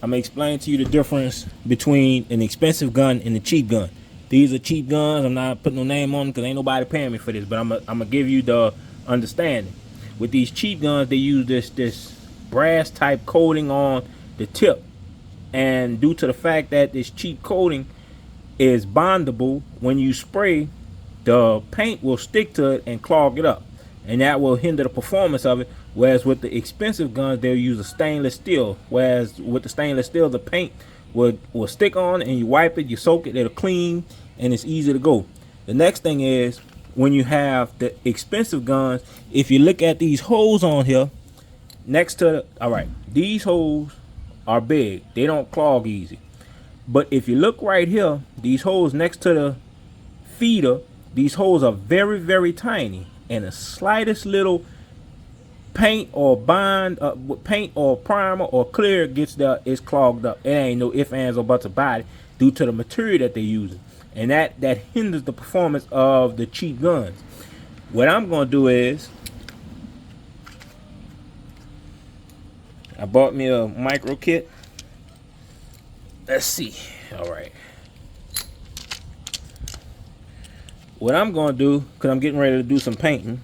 I'm gonna explain to you the difference between an expensive gun and a cheap gun. These are cheap guns. I'm not putting no name on them because ain't nobody paying me for this, but I'm gonna give you the understanding. With these cheap guns, they use this brass type coating on the tip, and due to the fact that this cheap coating is bondable, when you spray, the paint will stick to it and clog it up, and that will hinder the performance of it. Whereas with the expensive guns, they'll use a stainless steel. Whereas with the stainless steel, the paint will stick on, and you wipe it, you soak it, it'll clean, and it's easy to go. The next thing is, when you have the expensive guns, if you look at these holes on here, next to all right, these holes are big, they don't clog easy. But if you look right here, these holes next to the feeder, these holes are very, very tiny, and the slightest little paint or paint or primer or clear gets there, it's clogged up. It ain't no ifs, ands, or buts about it due to the material that they're using, and that hinders the performance of the cheap guns. What I'm gonna do is, I bought me a micro kit. Let's see. All right. What I'm gonna do, because I'm getting ready to do some painting,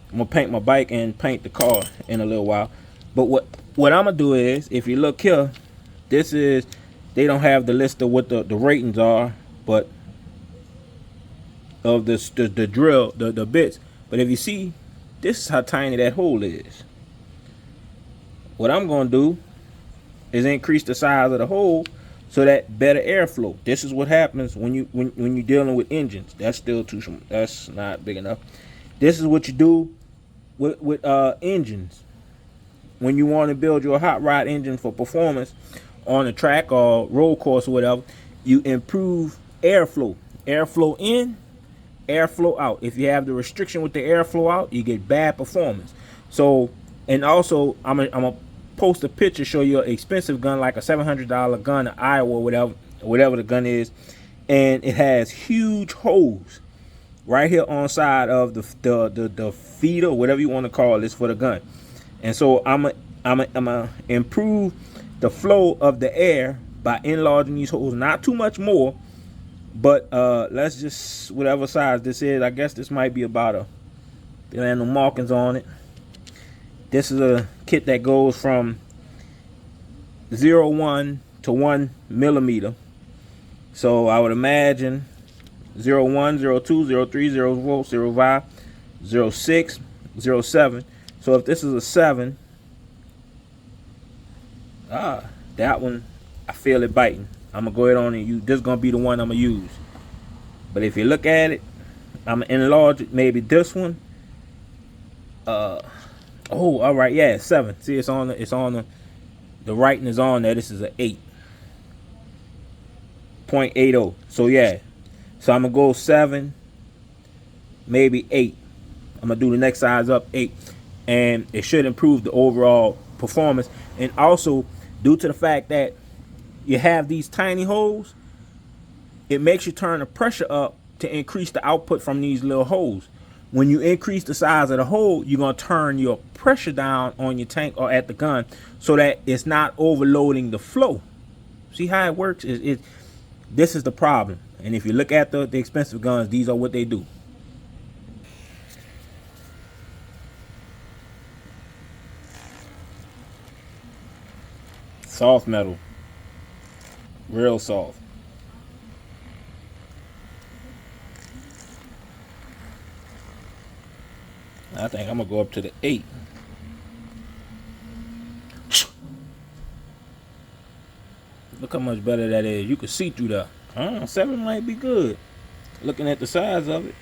I'm gonna paint my bike and paint the car in a little while. But what I'm gonna do is, if you look here, this is, they don't have the list of what the ratings are, but of the drill, the bits. But if you see, this is how tiny that hole is. What I'm gonna do is increase the size of the hole so that better airflow. This is what happens when you're dealing with engines. That's still too small. That's not big enough. This is what you do with engines when you want to build your hot rod engine for performance on a track or road course or whatever. You improve airflow in, airflow out. If you have the restriction with the airflow out, you get bad performance. So, and also I'm gonna post a picture, show you an expensive gun like a $700 gun in Iowa or whatever the gun is, and it has huge holes right here on side of the feeder, whatever you want to call this, for the gun. And so I'm gonna improve the flow of the air by enlarging these holes, not too much more, but let's just, whatever size this is, I guess this might be about there ain't no markings on it. This is a kit that goes from 0.1 to 1 millimeter. So I would imagine 0.1, 0.2, 0.3, 0.4, 0.5, 0.6, 0.7. So if this is a 7, that one, I feel it biting. I'm gonna go ahead on and use. This is gonna be the one I'm gonna use. But if you look at it, I'm gonna enlarge it. Maybe this one. Oh, all right, yeah, 7. See, it's on the writing is on there. This is an 8.80. So yeah, so I'm gonna go 7, maybe 8. I'm gonna do the next size up, 8, and it should improve the overall performance. And also, due to the fact that you have these tiny holes, it makes you turn the pressure up to increase the output from these little holes. When you increase the size of the hole, you're gonna turn your pressure down on your tank or at the gun so that it's not overloading the flow. See how it works? This is the problem. And if you look at the expensive guns, these are what they do. Soft metal, real soft. I think I'm gonna go up to the 8. Look how much better that is. You can see through that. 7 might be good. Looking at the size of it,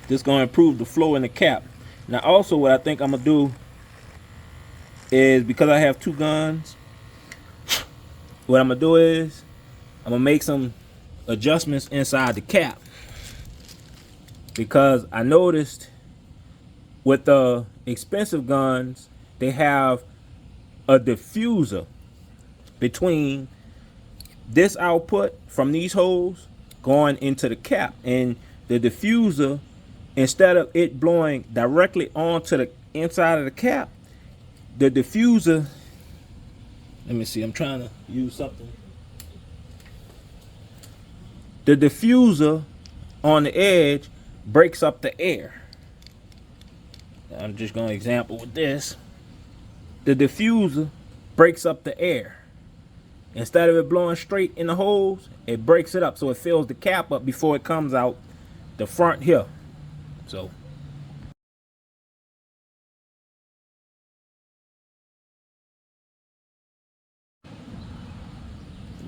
this gonna improve the flow in the cap. Now, also, what I think I'm gonna do is, because I have 2 guns, what I'm gonna do is I'm gonna make some adjustments inside the cap, because I noticed with the expensive guns, they have a diffuser between this output from these holes going into the cap, and the diffuser, instead of it blowing directly onto the inside of the cap, the diffuser Let me see, I'm trying to use something. The diffuser on the edge breaks up the air. I'm just going to example with this. The diffuser breaks up the air. Instead of it blowing straight in the hose, it breaks it up so it fills the cap up before it comes out the front here. So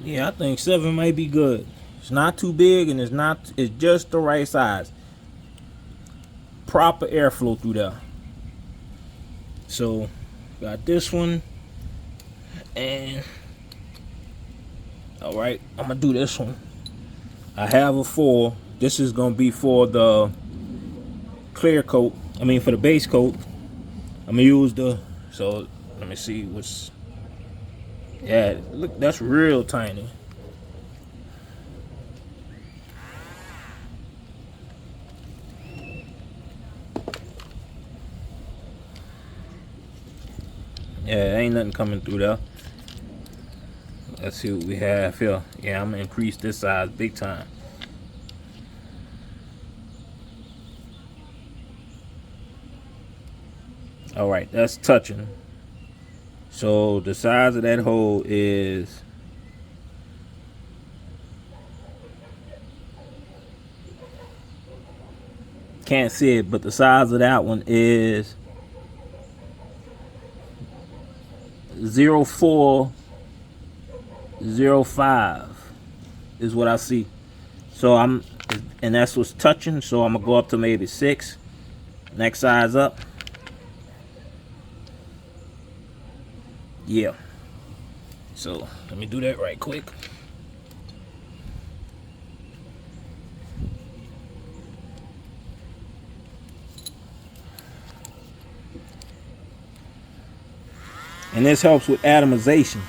yeah, I think 7 might be good. It's not too big and it's just the right size. Proper airflow through there. So got this one, and all right, I'm gonna do this one. I have a 4. This is gonna be for the clear coat. I mean for the base coat. I'm gonna use the, so let me see what's, yeah, look, that's real tiny. Yeah, ain't nothing coming through there. Let's see what we have here. Yeah, I'm gonna increase this size big time. All right, that's touching. So the size of that hole is, can't see it, but the size of that one is 0405 is what I see. So and that's what's touching. So I'm gonna go up to maybe 6. Next size up. Yeah. So let me do that right quick. And this helps with atomization.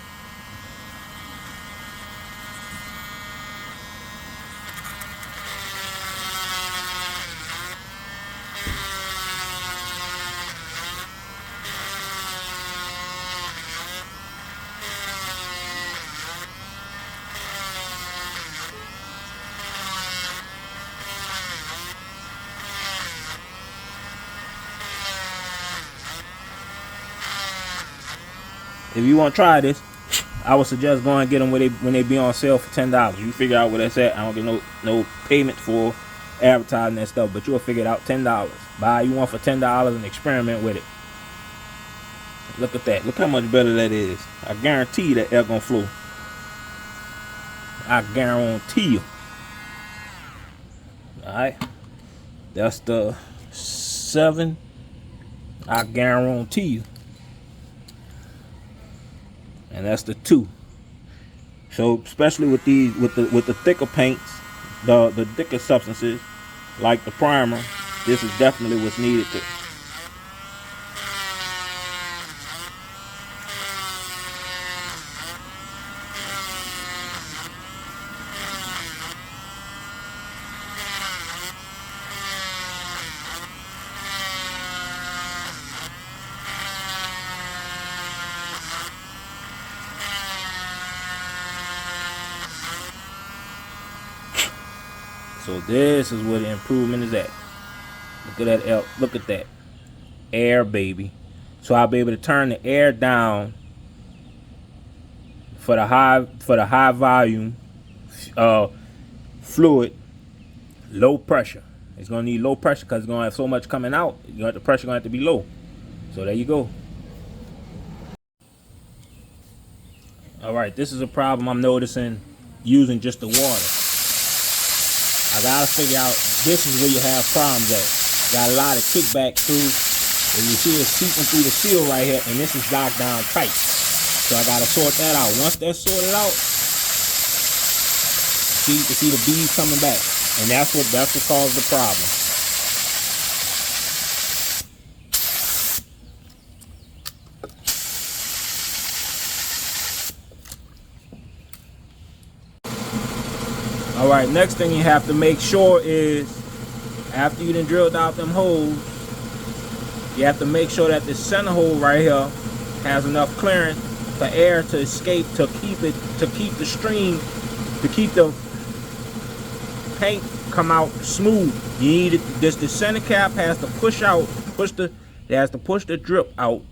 If you want to try this, I would suggest going and get them when they be on sale for $10. You figure out where that's at. I don't get no payment for advertising that stuff, but you'll figure it out. $10. Buy you one for $10 and experiment with it. Look at that. Look how much better that is. I guarantee you that air gonna flow. I guarantee you. Alright. That's the 7. I guarantee you. And that's the 2. So especially with these, with the thicker paints, the thicker substances, like the primer, this is definitely what's needed to. So this is where the improvement is at. Look at that, look at that. Air, baby. So I'll be able to turn the air down for the high volume fluid, low pressure. It's gonna need low pressure because it's gonna have so much coming out. The pressure gonna have to be low. So there you go. All right, this is a problem I'm noticing using just the water. I gotta figure out, this is where you have problems at. Got a lot of kickback through, and you see it seeping through the seal right here, and this is locked down tight. So I gotta sort that out. Once that's sorted out, you can see the beads coming back, and that's what caused the problem. All right, next thing you have to make sure is, after you done drilled out them holes, you have to make sure that the center hole right here has enough clearance for air to escape, to keep the stream, to keep the paint come out smooth. You need it. The center cap has to push the drip out,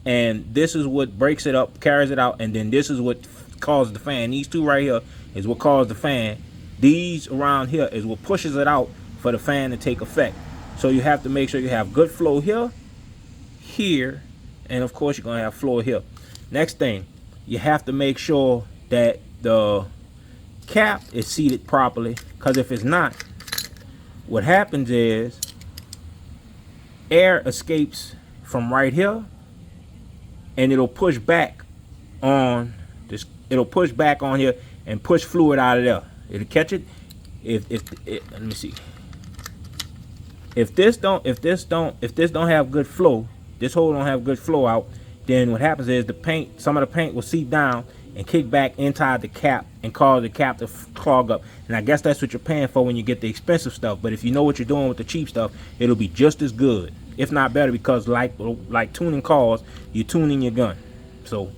and this is what breaks it up, carries it out, and then this is what causes the fan. These two right here is what causes the fan. These around here is what pushes it out for the fan to take effect. So you have to make sure you have good flow here, here, and of course you're gonna have flow here. Next thing, you have to make sure that the cap is seated properly, because if it's not, what happens is air escapes from right here, and it'll push back on this. It'll push back on here and push fluid out of there. It'll catch it. Let me see. If this don't have good flow, this hole don't have good flow out, then what happens is some of the paint will seep down and kick back inside the cap and cause the cap to clog up. And I guess that's what you're paying for when you get the expensive stuff. But if you know what you're doing with the cheap stuff, it'll be just as good, if not better, because like tuning cars, you're tuning your gun. So